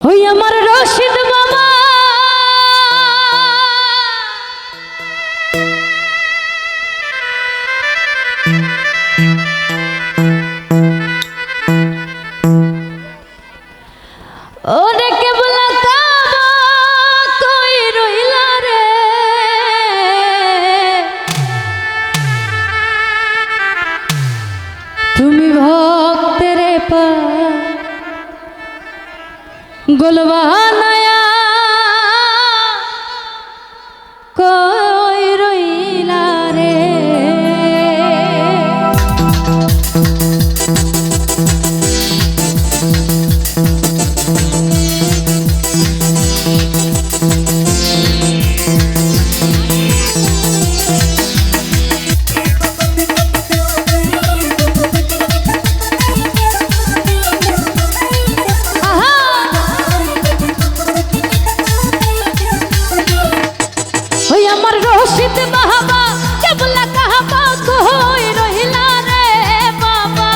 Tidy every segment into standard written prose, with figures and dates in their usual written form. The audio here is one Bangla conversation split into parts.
হই আমার রশিদ মামা ওরে কেবলা কাবা কই রইলা রে তুমি ভক্তের পা গোলবানায়া কই রইলা রে রশিদ বাবা কেবলা কাবা কই রহিলা রে বাবা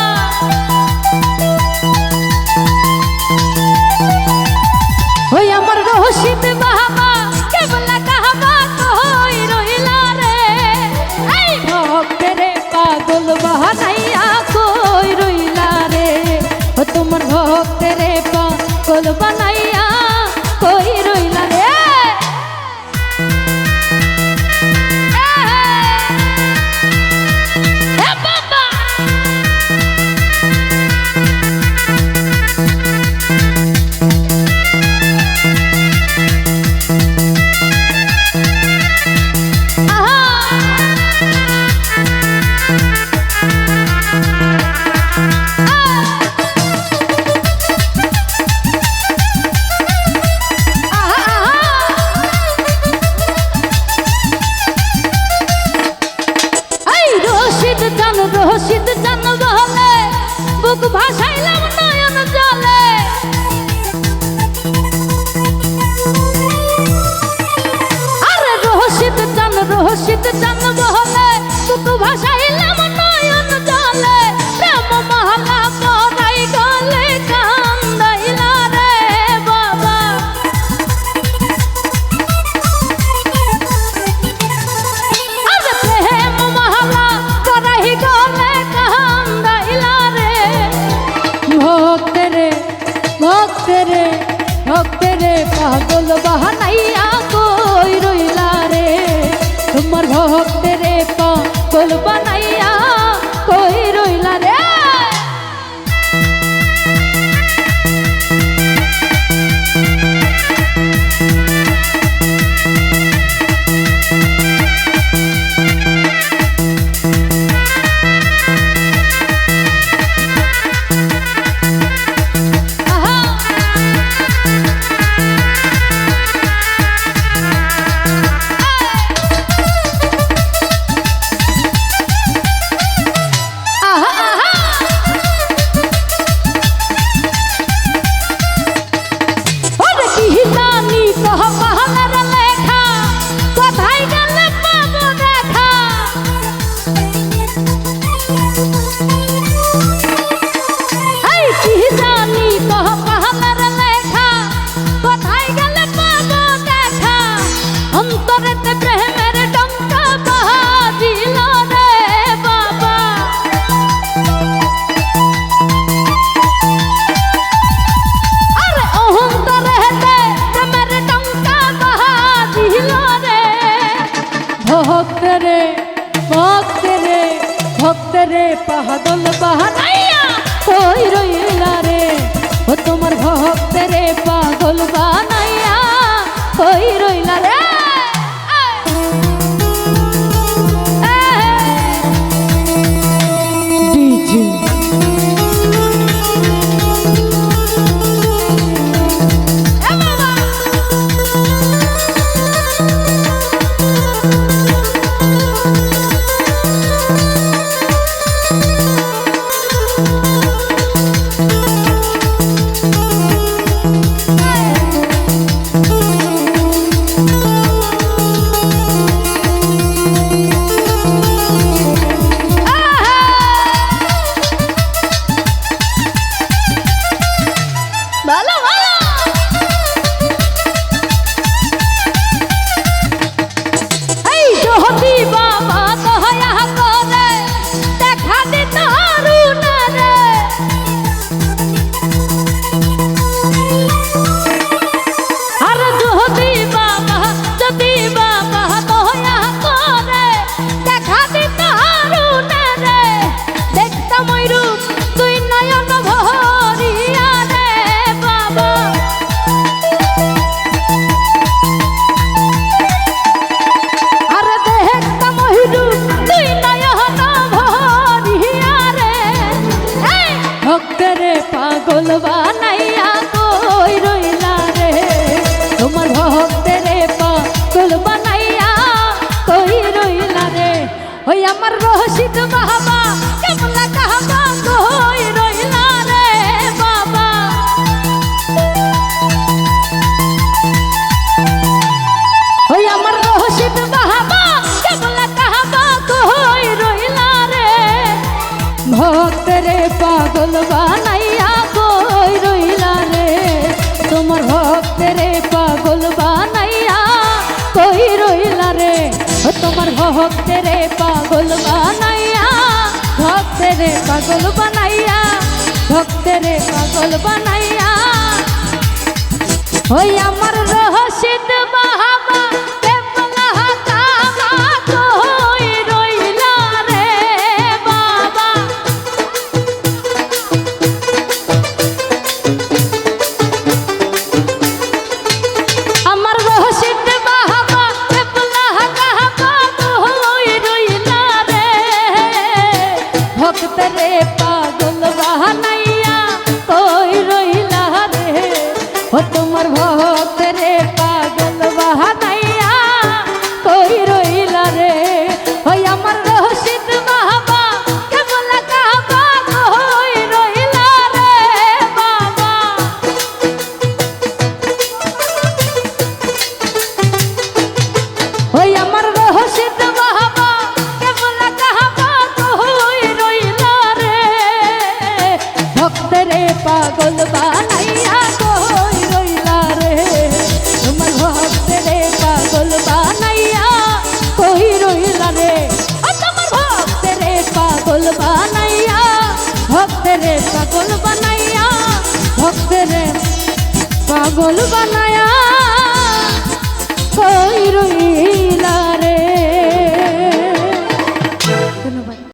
ওই আমার রশিদ বাবা কেবলা কাবা কই রহিলা রে এই ভক্তের পাগল বানাইয়া কই রহিলা রে ও তোমার ভক্তের পাগল বানাইয়া কই রহিলা রে রশিদ জান বলে বুক ভাসাইলাম নয়ন জলে আরে রশিদ জান বলে বুক ভাসাইলাম নয়ন জলে প্রেম মহলা পরাই গলে কান্দাইলা রে বাবা আরে প্রেম মহলা পরাই গলে ভক্তেরে পাগল বানাইয়া কই রইলা রে তোমার ভক্তেরে পাগল বানাইয়া কই রইলা রে ভক্তেরে পাগল বানাইয়া কই রইলা রে ও তোমার ভক্তেরে পাগল বানাইয়া কই রইলা রে ডিজে পাগল বানাইয়া কই রইলা রে তোমার ভক্তেরে পাগল বানাইয়া কই রইলা রে ওই আমার রশিদ বাবা কেমলা কাহাবা কই রইলা রে বাবা ওই আমার রশিদ বাবা কেমলা কাহাবা কই রইলা রে ভক্তরে পাগল বানাইয়া কই রইলা রে তোমার ভক্তরে পাগল বানাইয়া কই রইলা রে ও তোমার ভক্তরে পাগল বানাইয়া ভক্তরে পাগল বানাইয়া ভক্তরে পাগল বানাইয়া ওই আমার রশিদ বাবা কেমলা কাহাবা কই রইলা রে বাবা আমার রশিদ বাবা কেমলা কাহাবা কই রইলা রে ভক্তরে পাগল বানাইয়া কই রইলা রে ও তোমার ভক্তরে পাগল বানাইয়া কই রইলা রে ওই আমার রশিদ বাবা কেমলা কাহাবা কই রইলা রে বাবা ওই আমার রশিদ বাবা কেমলা কাহাবা কই রইলা রে ভক্তরে পাগল বানাইয়া কই রইলা রে তোমার ভক্তরে পাগল বানাইয়া কই রইলা রে ও তোমার ভক্তরে পাগল বানাইয়া ভক্তরে পাগল বানাইয়া ভক্তরে পাগল বানাইয়া কই রইলা